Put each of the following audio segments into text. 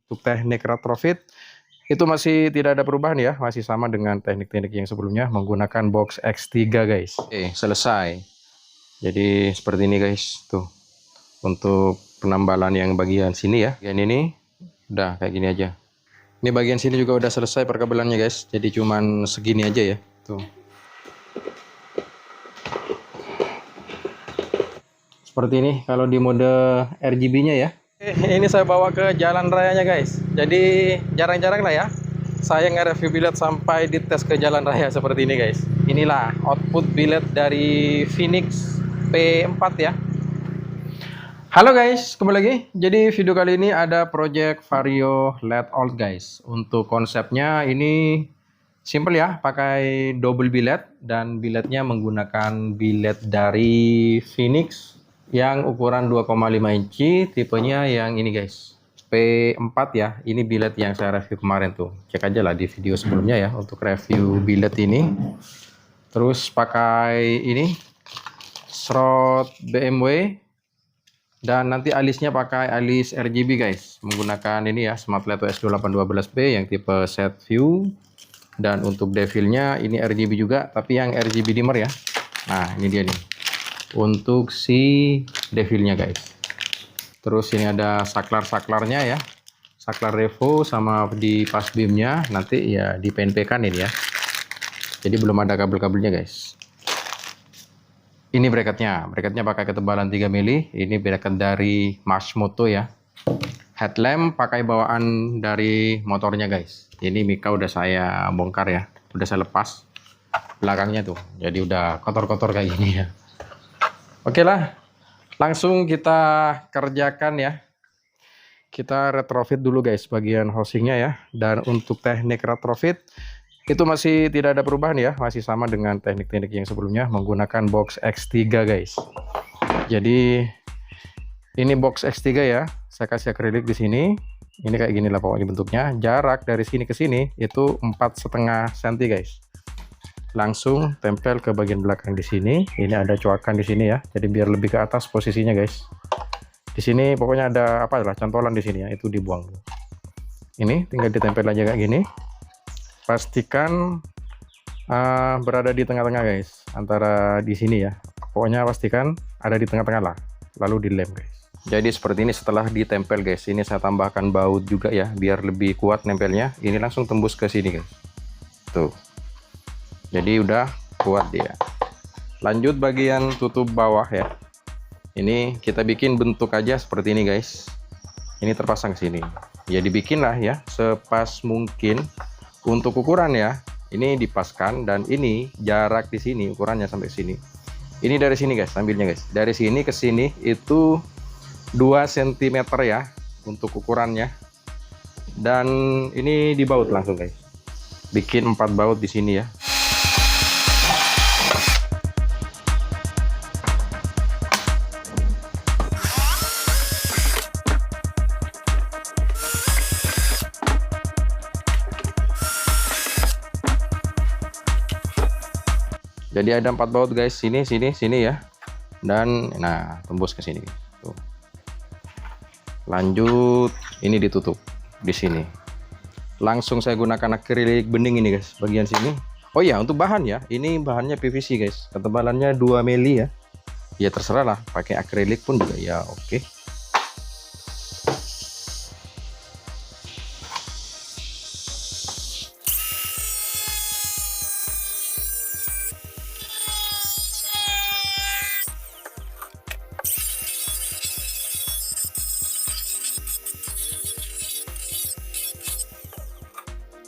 Untuk teknik retrofit itu masih tidak ada perubahan ya, masih sama dengan teknik-teknik yang sebelumnya menggunakan box X3 guys. Oke, selesai. Jadi seperti ini guys, tuh untuk penambalan yang bagian sini ya. Bagian ini udah kayak gini aja. Ini bagian sini juga udah selesai perkabelannya guys. Jadi cuman segini aja ya. Tuh. Seperti ini kalau di mode RGB-nya ya. Ini saya bawa ke jalan rayanya guys. Jadi jarang-jarang lah ya saya nge-review billet sampai dites ke jalan raya seperti ini guys. Inilah output billet dari Phoenix P4 ya. Halo guys, kembali lagi. Jadi video kali ini ada project Vario LED Alt guys. Untuk konsepnya ini simple ya, pakai double billet dan billetnya menggunakan billet dari Phoenix yang ukuran 2,5 inci, tipenya yang ini guys, P4 ya. Ini billet yang saya review kemarin tuh. Cek aja lah di video sebelumnya ya untuk review billet ini. Terus pakai ini slot BMW. Dan nanti alisnya pakai alis RGB guys, menggunakan ini ya SmartLED S2812B yang tipe set view. Dan untuk devilnya ini RGB juga, tapi yang RGB dimmer ya. Nah ini dia nih untuk si devilnya guys. Terus ini ada saklar-saklarnya ya, saklar revo sama di pas beamnya nanti ya di PNP kan ini ya. Jadi belum ada kabel-kabelnya guys. Ini bracketnya pakai ketebalan 3 mili. Ini bracket dari Marshmoto ya. Headlamp pakai bawaan dari motornya guys. Ini mika udah saya bongkar ya, udah saya lepas belakangnya tuh. Jadi udah kotor-kotor kayak gini ya. Oke lah, langsung kita kerjakan ya. Kita retrofit dulu guys bagian housingnya ya. Dan untuk teknik retrofit itu masih tidak ada perubahan ya, masih sama dengan teknik-teknik yang sebelumnya menggunakan box X3 guys. Jadi ini box X3 ya, saya kasih akrilik di sini. Ini kayak gini lah pokoknya bentuknya. Jarak dari sini ke sini itu 4,5 cm guys. Langsung tempel ke bagian belakang di sini. Ini ada coakan di sini ya, jadi biar lebih ke atas posisinya guys. Di sini pokoknya ada apa lah cantolan di sini ya, itu dibuang. Ini tinggal ditempel aja kayak gini. Pastikan berada di tengah-tengah guys, antara di sini ya. Pokoknya pastikan ada di tengah-tengah lah, lalu dilem guys. Jadi seperti ini setelah ditempel guys. Ini saya tambahkan baut juga ya, biar lebih kuat nempelnya. Ini langsung tembus ke sini guys. Tuh. Jadi udah kuat dia. Lanjut bagian tutup bawah ya. Ini kita bikin bentuk aja seperti ini guys. Ini terpasang ke sini. Ya dibikin lah ya sepas mungkin. Untuk ukuran ya, ini dipaskan dan ini jarak di sini ukurannya sampai sini. Ini dari sini guys, ambilnya guys. Dari sini ke sini itu 2 cm ya untuk ukurannya. Dan ini dibaut langsung guys. Bikin 4 baut di sini ya. Jadi ada 4 baut guys, sini ya. Dan nah, tembus ke sini. Tuh. Lanjut, ini ditutup di sini. Langsung saya gunakan akrilik bening ini guys, bagian sini. Oh ya, untuk bahan ya, ini bahannya PVC guys. Ketebalannya 2 mili ya. Ya terserah lah, pakai akrilik pun juga ya oke.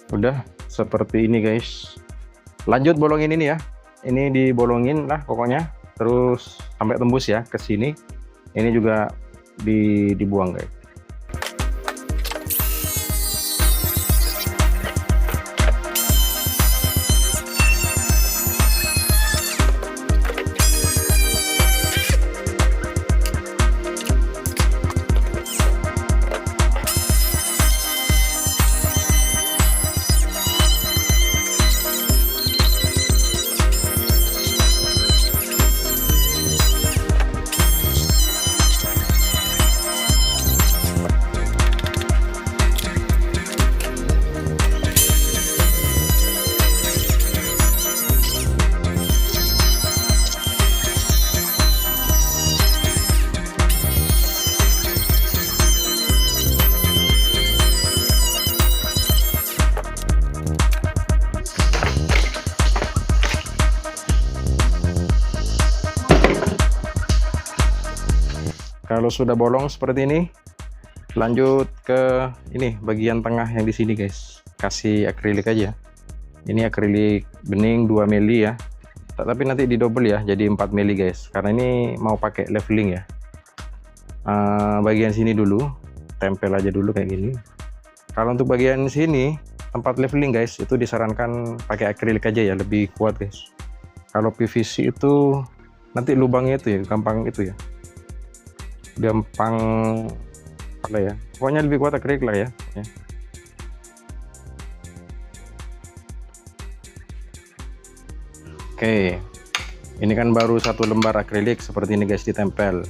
Udah seperti ini guys. Lanjut bolongin ini ya. Ini dibolongin lah pokoknya. Terus sampai tembus ya ke sini. Ini juga dibuang guys. Kalau sudah bolong seperti ini, lanjut ke ini bagian tengah yang di sini guys. Kasih akrilik aja. Ini akrilik bening 2 mili ya. Tapi nanti di double ya, jadi 4 mili guys. Karena ini mau pakai leveling ya. Bagian sini dulu, tempel aja dulu kayak gini. Kalau untuk bagian sini tempat leveling guys, itu disarankan pakai akrilik aja ya, lebih kuat guys. Kalau PVC itu nanti lubangnya itu ya gampang itu ya, gampang apa ya, pokoknya lebih kuat akrilik lah ya. Oke, ini kan baru 1 lembar akrilik seperti ini guys, ditempel.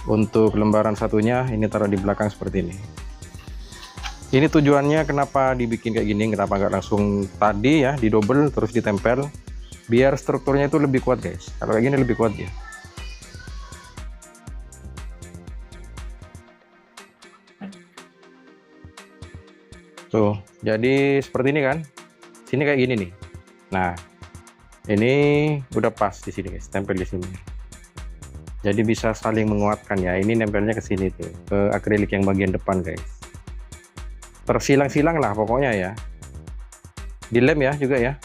Untuk lembaran satunya ini taruh di belakang seperti ini. Ini tujuannya kenapa dibikin kayak gini, kenapa nggak langsung tadi ya di double terus ditempel, biar strukturnya itu lebih kuat guys. Kalau kayak gini lebih kuat ya. Tuh, jadi seperti ini kan. Sini kayak gini nih. Nah, ini udah pas di sini guys, tempel di sini. Jadi bisa saling menguatkan ya. Ini nempelnya ke sini tuh, ke akrilik yang bagian depan guys. Tersilang-silang lah pokoknya ya. Dilem ya juga ya.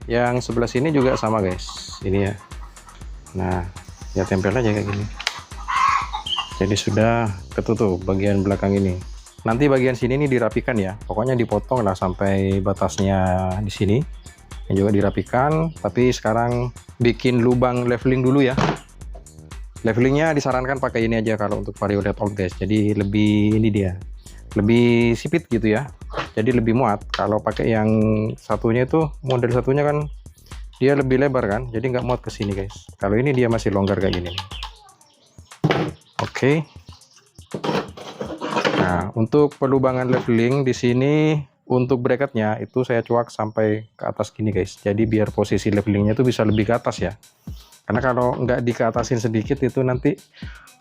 Yang sebelah sini juga sama guys. Ini ya. Nah, ya tempel aja kayak gini. Jadi sudah ketutup bagian belakang ini. Nanti bagian sini ini dirapikan ya. Pokoknya dipotong lah sampai batasnya di sini. Yang juga dirapikan. Tapi sekarang bikin lubang leveling dulu ya. Levelingnya disarankan pakai ini aja kalau untuk Vario Layout guys. Jadi lebih ini dia, lebih sipit gitu ya. Jadi lebih muat. Kalau pakai yang satunya itu, model satunya kan dia lebih lebar kan. Jadi nggak muat ke sini guys. Kalau ini dia masih longgar kayak gini. Oke. Nah, untuk pelubangan leveling di sini untuk bracketnya itu saya cuak sampai ke atas gini guys. Jadi biar posisi levelingnya itu bisa lebih ke atas ya. Karena kalau nggak dikeatasin sedikit itu nanti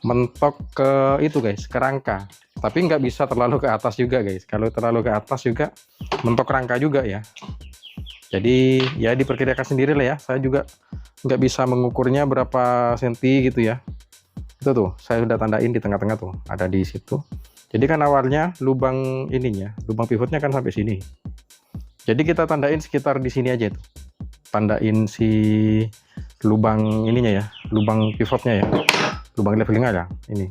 mentok ke itu guys, ke rangka. Tapi nggak bisa terlalu ke atas juga guys. Kalau terlalu ke atas juga mentok rangka juga ya. Jadi ya diperkirakan sendiri lah ya. Saya juga nggak bisa mengukurnya berapa senti gitu ya. Itu tuh saya sudah tandain di tengah-tengah tuh, ada di situ. Jadi kan awalnya lubang ininya, lubang pivotnya kan sampai sini. Jadi kita tandain sekitar di sini aja tuh. Tandain si lubang ininya ya, lubang pivotnya ya, lubang leveling aja ini.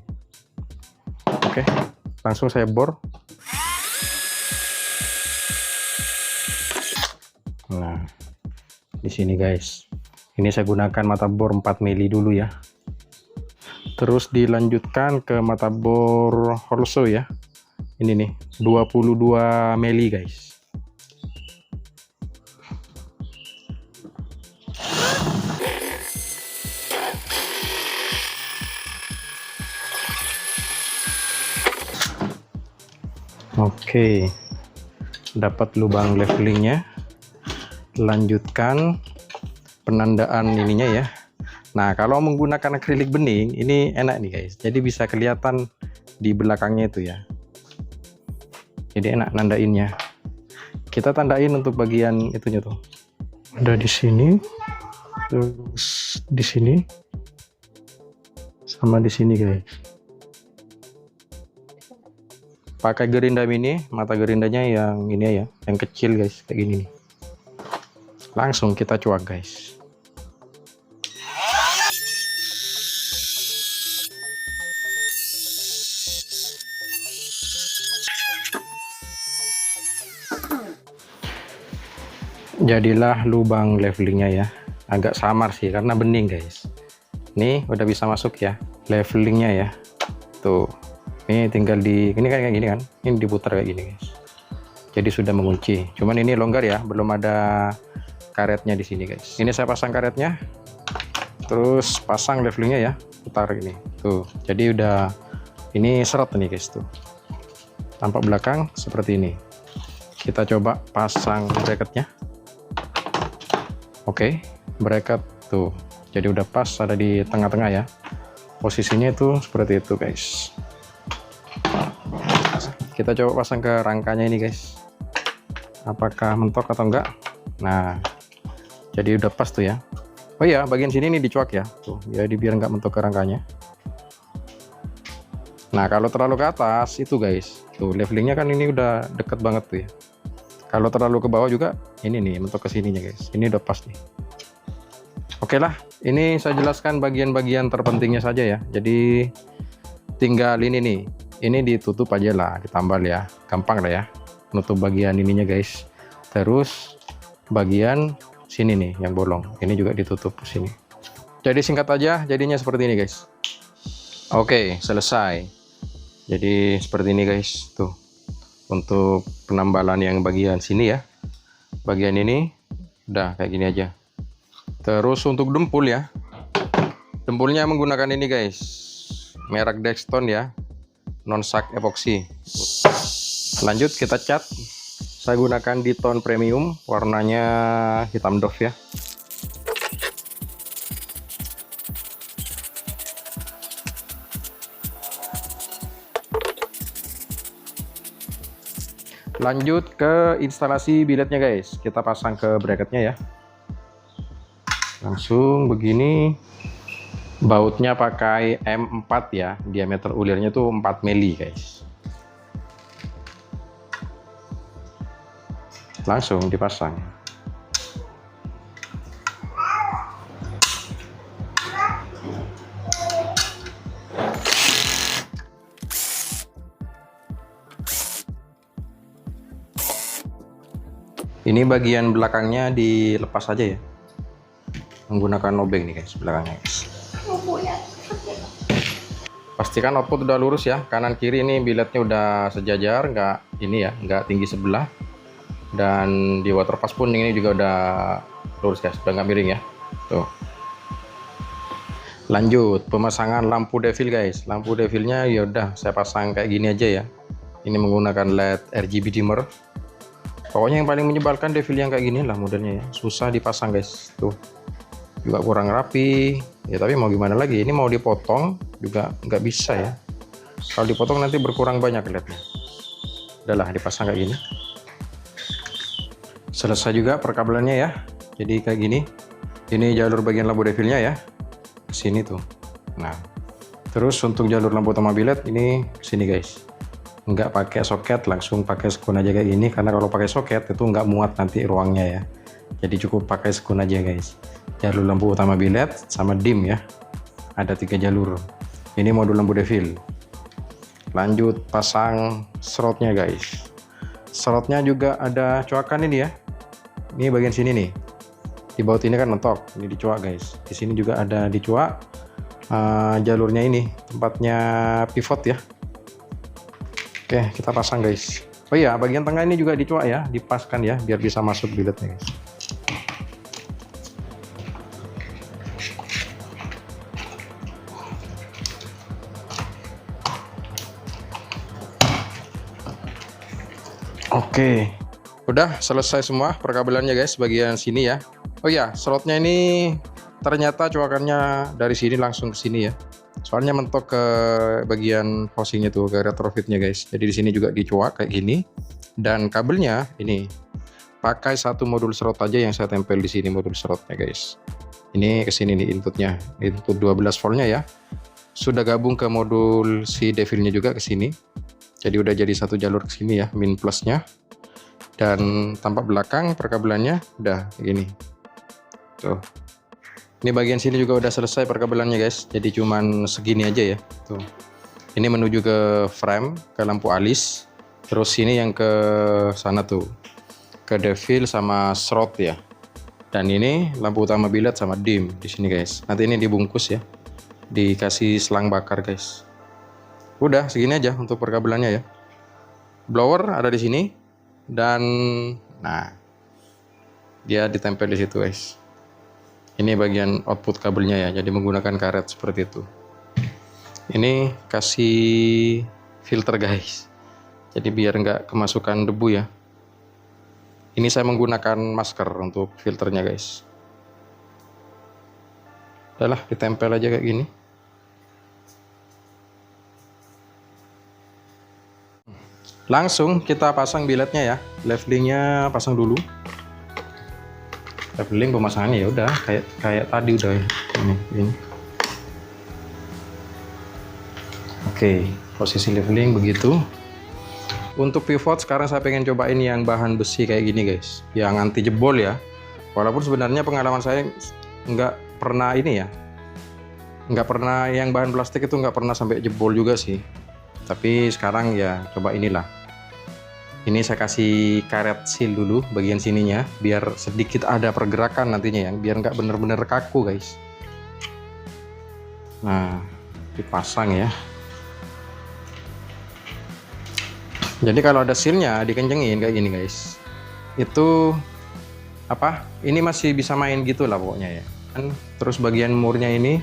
Oke, langsung saya bor. Nah, di sini guys, ini saya gunakan mata bor 4 mili dulu ya. Terus dilanjutkan ke mata bor Horso ya. Ini nih 22 mili guys. Oke, dapat lubang levelingnya. Lanjutkan penandaan ininya ya. Nah, kalau menggunakan akrilik bening ini enak nih guys. Jadi bisa kelihatan di belakangnya itu ya. Jadi enak nandainnya. Kita tandain untuk bagian itunya tuh. Ada di sini, terus di sini, sama di sini guys. Pakai gerinda mini, mata gerindanya yang ini ya, yang kecil guys, kayak gini nih. Langsung kita cuak guys. Jadilah lubang levelingnya ya. Agak samar sih karena bening guys. Nih udah bisa masuk ya levelingnya ya. Tuh. Ini tinggal di ini kayak gini kan. Ini diputar kayak gini guys. Jadi sudah mengunci. Cuman ini longgar ya, belum ada karetnya di sini guys. Ini saya pasang karetnya. Terus pasang levelingnya ya. Putar ini. Tuh. Jadi udah ini seret nih guys tuh. Tampak belakang seperti ini. Kita coba pasang bracketnya. Oke, bracket tuh. Jadi udah pas ada di tengah-tengah ya. Posisinya itu seperti itu guys. Kita coba pasang ke rangkanya ini guys. Apakah mentok atau enggak? Nah, jadi udah pas tuh ya. Oh iya, bagian sini ini dicuak ya. Tuh, jadi biar enggak mentok ke rangkanya. Nah, kalau terlalu ke atas itu guys, tuh levelingnya kan ini udah deket banget tuh ya. Kalau terlalu ke bawah juga ini nih mentok ke sininya guys. Ini udah pas nih. Oke lah, ini saya jelaskan bagian-bagian terpentingnya saja ya. Jadi tinggal ini nih. Ini ditutup aja lah, ditambal ya. Gampang lah ya. Nutup bagian ininya guys. Terus bagian sini nih yang bolong. Ini juga ditutup sini. Jadi singkat aja jadinya seperti ini guys. Oke, selesai. Jadi seperti ini guys, tuh untuk penambalan yang bagian sini ya, bagian ini udah kayak gini aja. Terus untuk dempul ya, dempulnya menggunakan ini guys, merek Dexton ya, non sak epoxy. Lanjut kita cat, saya gunakan di tone premium, warnanya hitam doff ya. Lanjut ke instalasi biletnya guys, kita pasang ke bracketnya ya. Langsung begini, bautnya pakai M4 ya, diameter ulirnya tuh 4 mili guys. Langsung dipasang. Ini bagian belakangnya dilepas aja ya, menggunakan obeng nih guys belakangnya guys. Pastikan output udah lurus ya, kanan kiri ini biletnya udah sejajar, nggak ini ya, nggak tinggi sebelah. Dan di water pass pun ini juga udah lurus guys, udah nggak miring ya. Tuh. Lanjut pemasangan lampu devil guys. Lampu devilnya ya udah saya pasang kayak gini aja ya. Ini menggunakan LED RGB dimmer. Pokoknya yang paling menyebalkan devil yang kayak gini lah modelnya ya, susah dipasang guys. Tuh juga kurang rapi ya, tapi mau gimana lagi, ini mau dipotong juga nggak bisa ya. Kalau dipotong nanti berkurang banyak LED-nya. Udahlah dipasang kayak gini. Selesai juga perkabelannya ya, jadi kayak gini. Ini jalur bagian lampu devilnya ya, sini tuh. Nah terus untuk jalur lampu utama bilet ini sini guys, nggak pakai soket, langsung pakai sekun aja kayak gini, karena kalau pakai soket itu nggak muat nanti ruangnya ya. Jadi cukup pakai sekun aja guys. Jalur lampu utama bilet sama dim ya, ada 3 jalur. Ini modul lampu devil. Lanjut pasang slotnya guys. Slotnya juga ada coakan ini ya, ini bagian sini nih, di baut ini kan mentok, ini dicoak guys. Di sini juga ada dicoak. Jalurnya ini tempatnya pivot ya. Oke, kita pasang guys. Oh iya, bagian tengah ini juga dicoak ya, dipaskan ya, biar bisa masuk biletnya guys. Oke, udah selesai semua perkabelannya guys, bagian sini ya. Oh iya, slotnya ini ternyata coakannya dari sini langsung ke sini ya. Soalnya mentok ke bagian housingnya tuh, ke retrofitnya guys. Jadi di sini juga dicoak kayak gini. Dan kabelnya ini pakai satu modul slot aja yang saya tempel di sini, modul slotnya guys. Ini ke sini nih inputnya, input 12 voltnya ya. Sudah gabung ke modul si devilnya juga ke sini. Jadi udah jadi satu jalur ke sini ya, min plusnya. Dan tampak belakang perkabelannya udah kayak gini. Tuh. Ini bagian sini juga udah selesai perkabelannya guys. Jadi cuman segini aja ya. Tuh. Ini menuju ke frame, ke lampu alis. Terus ini yang ke sana tuh, ke devil sama slot ya. Dan ini lampu utama bilet sama dim di sini guys. Nanti ini dibungkus ya, dikasih selang bakar guys. Udah segini aja untuk perkabelannya ya. Blower ada di sini dan nah dia ditempel di situ guys. Ini bagian output kabelnya ya, jadi menggunakan karet seperti itu. Ini kasih filter guys, jadi biar nggak kemasukan debu ya. Ini saya menggunakan masker untuk filternya guys. Udahlah ditempel aja kayak gini. Langsung kita pasang biletnya ya, levelingnya pasang dulu. Leveling pemasangannya ya udah kayak tadi udah ya. Ini. Oke, posisi leveling begitu. Untuk pivot sekarang saya pengen cobain yang bahan besi kayak gini guys, yang anti jebol ya. Walaupun sebenarnya pengalaman saya nggak pernah ini ya, nggak pernah yang bahan plastik itu nggak pernah sampai jebol juga sih. Tapi sekarang ya coba inilah. Ini saya kasih karet seal dulu bagian sininya, biar sedikit ada pergerakan nantinya ya, biar nggak bener-bener kaku guys. Nah, dipasang ya. Jadi kalau ada sealnya dikencengin kayak gini guys, itu apa? Ini masih bisa main gitu lah pokoknya ya. Terus bagian murnya ini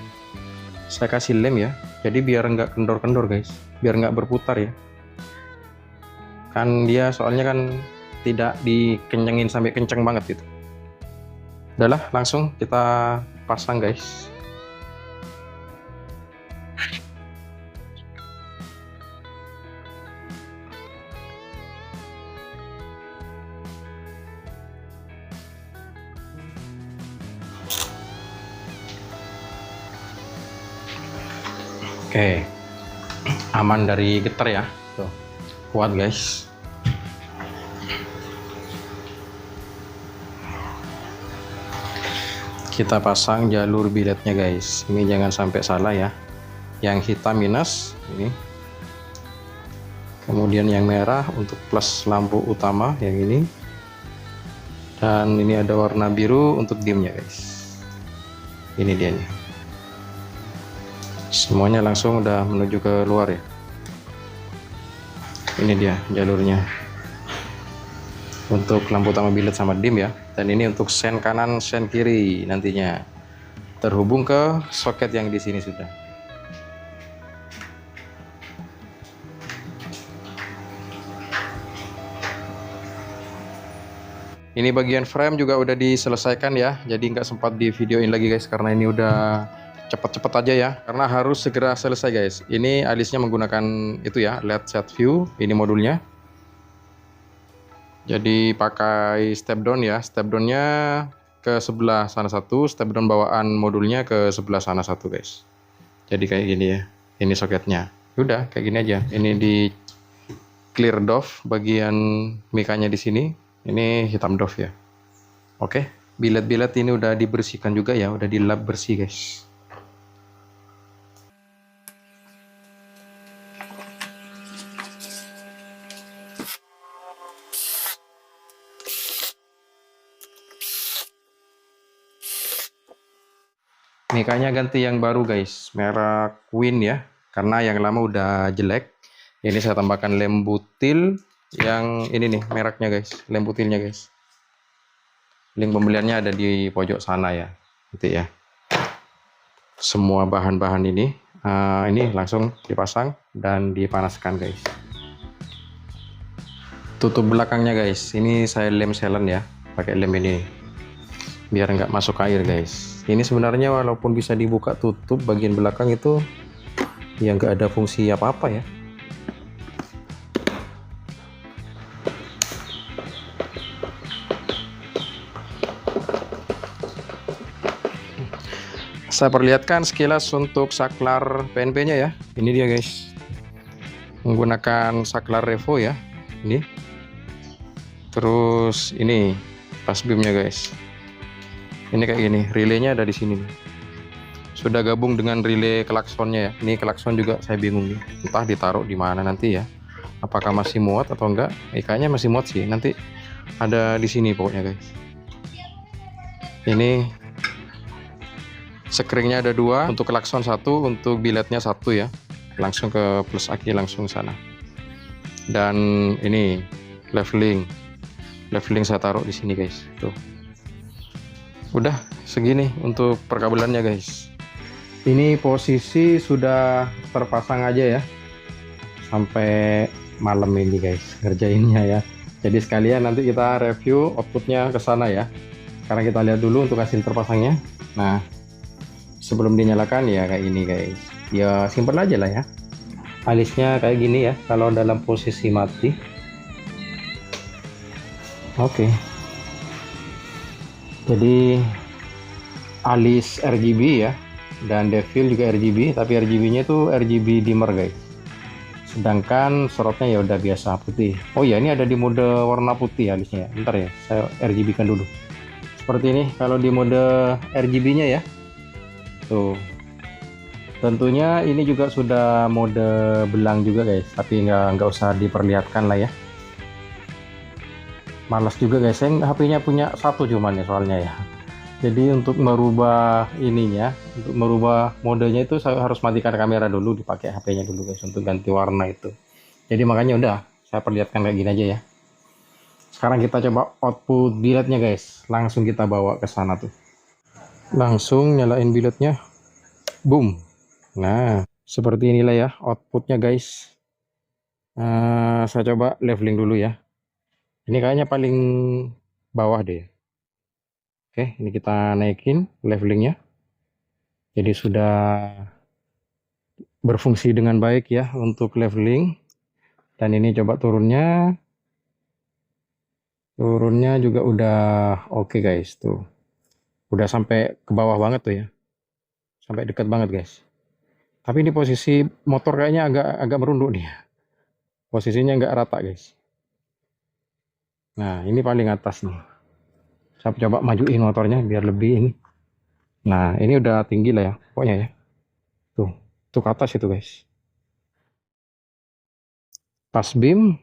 saya kasih lem ya, jadi biar nggak kendor-kendor guys, biar nggak berputar ya. Kan dia soalnya kan tidak dikencengin sampai kenceng banget gitu. Udahlah, langsung kita pasang guys. Oke, aman dari getar ya, tuh kuat guys. Kita pasang jalur biletnya guys, ini jangan sampai salah ya. Yang hitam minus ini, kemudian yang merah untuk plus lampu utama yang ini, dan ini ada warna biru untuk dimnya guys. Ini dia nih. Semuanya langsung udah menuju ke luar ya. Ini dia jalurnya untuk lampu utama bilet sama dim ya, dan ini untuk sen kanan sen kiri nantinya terhubung ke soket yang di sini sudah. Ini bagian frame juga udah diselesaikan ya, jadi nggak sempat di videoin lagi guys karena ini udah cepet-cepet aja ya, karena harus segera selesai guys. Ini alisnya menggunakan itu ya, LED set view, ini modulnya. Jadi pakai step down ya, step downnya ke sebelah sana satu, step down bawaan modulnya ke sebelah sana satu guys. Jadi kayak gini ya, ini soketnya. Udah kayak gini aja. Ini di clear doff bagian mikanya di sini, ini hitam doff ya. Oke, bilet-bilet ini udah dibersihkan juga ya, udah dilap bersih guys. Mikanya ganti yang baru guys, merek Queen ya, karena yang lama udah jelek. Ini saya tambahkan lem butil yang ini nih mereknya guys, lem butilnya guys. Link pembeliannya ada di pojok sana ya, gitu ya. Semua bahan-bahan ini langsung dipasang dan dipanaskan guys. Tutup belakangnya guys, ini saya lem sealant ya, pakai lem ini biar nggak masuk air guys. Ini sebenarnya walaupun bisa dibuka tutup bagian belakang itu ya nggak ada fungsi apa-apa ya. Saya perlihatkan sekilas untuk saklar PNP-nya ya. Ini dia guys, menggunakan saklar Revo ya. Ini terus ini pas beamnya guys. Ini kayak gini, relaynya ada di sini. Sudah gabung dengan relay klaksonnya ya. Ini klakson juga saya bingung nih, entah ditaruh di mana nanti ya. Apakah masih muat atau enggak? Kayaknya masih muat sih. Nanti ada di sini pokoknya guys. Ini sekringnya ada dua, untuk klakson satu, untuk biletnya satu ya. Langsung ke plus aki langsung sana. Dan ini leveling saya taruh di sini guys. Tuh. Udah segini untuk perkabelannya guys. Ini posisi sudah terpasang aja ya, sampai malam ini guys ngerjainnya ya. Jadi sekalian nanti kita review outputnya ke sana ya. Sekarang kita lihat dulu untuk hasil terpasangnya. Nah, sebelum dinyalakan ya kayak gini guys. Ya simpen aja lah ya. Alisnya kayak gini ya kalau dalam posisi mati. Oke. Jadi alis RGB ya, dan devil juga RGB, tapi RGB nya itu RGB dimmer guys. Sedangkan slotnya ya udah biasa putih. Oh ya, ini ada di mode warna putih alisnya ya. Bentar ya, saya RGB kan dulu. Seperti ini kalau di mode RGB-nya ya. Tuh. Tentunya ini juga sudah mode belang juga guys, tapi nggak usah diperlihatkan lah ya. Malas juga guys, saya HP-nya punya satu cuman ya soalnya ya. Jadi untuk merubah ininya, untuk merubah modenya itu saya harus matikan kamera dulu, dipakai HP-nya dulu guys untuk ganti warna itu. Jadi makanya udah saya perlihatkan kayak gini aja ya. Sekarang kita coba output billetnya guys, langsung kita bawa ke sana tuh. Langsung nyalain billetnya, boom. Nah seperti inilah ya outputnya guys. Saya coba leveling dulu ya. Ini kayaknya paling bawah deh. Oke, ini kita naikin levelingnya. Jadi sudah berfungsi dengan baik ya untuk leveling. Dan ini coba turunnya. Turunnya juga udah oke guys tuh. Udah sampai ke bawah banget tuh ya. Sampai dekat banget guys. Tapi ini posisi motor kayaknya agak merunduk nih. Posisinya nggak rata guys. Nah, ini paling atas nih. Saya coba majuin motornya biar lebih ini. Nah, ini udah tinggi lah ya, pokoknya ya. Tuh ke atas itu guys. Pas beam.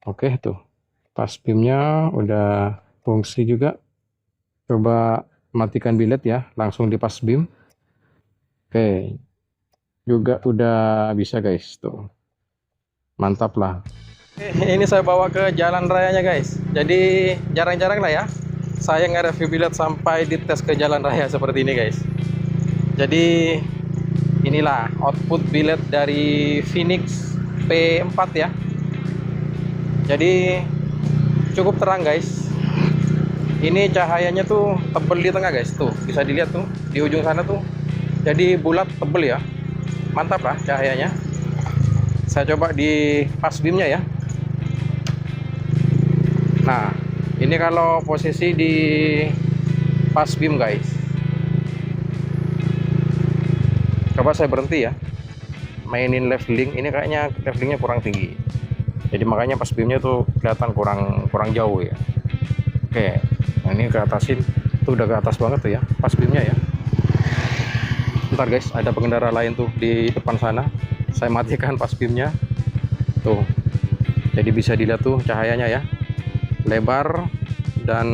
Oke, tuh. Pas beamnya udah fungsi juga. Coba matikan billet ya, langsung di pas beam. Oke. Juga udah bisa guys, tuh. Mantap lah. Ini saya bawa ke jalan rayanya guys. Jadi jarang-jarang lah ya saya nge-review billet sampai dites ke jalan raya seperti ini guys. Jadi inilah output billet dari Phoenix P4 ya. Jadi cukup terang guys. Ini cahayanya tuh tebel di tengah guys. Tuh bisa dilihat tuh di ujung sana tuh. Jadi bulat tebel ya. Mantap lah cahayanya. Saya coba di pas beamnya ya. Nah, ini kalau posisi di pas beam guys. Coba saya berhenti ya. Mainin leveling, ini kayaknya levelingnya kurang tinggi. Jadi makanya pas beamnya tuh kelihatan kurang jauh ya. Oke, nah ini ke atasin. Tuh udah ke atas banget tuh ya, pas beamnya ya. Bentar guys, ada pengendara lain tuh di depan sana. Saya matikan pas beamnya. Tuh. Jadi bisa dilihat tuh cahayanya ya. Lebar dan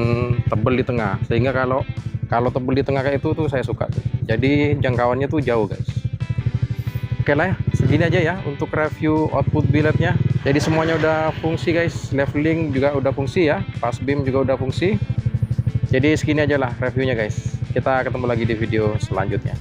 tebel di tengah, sehingga kalau tebel di tengah kayak itu tuh saya suka tuh. Jadi jangkauannya tuh jauh guys. Oke lah ya, segini aja ya untuk review output billetnya. Jadi semuanya udah fungsi guys, leveling juga udah fungsi ya, pas beam juga udah fungsi. Jadi segini aja lah reviewnya guys. Kita ketemu lagi di video selanjutnya.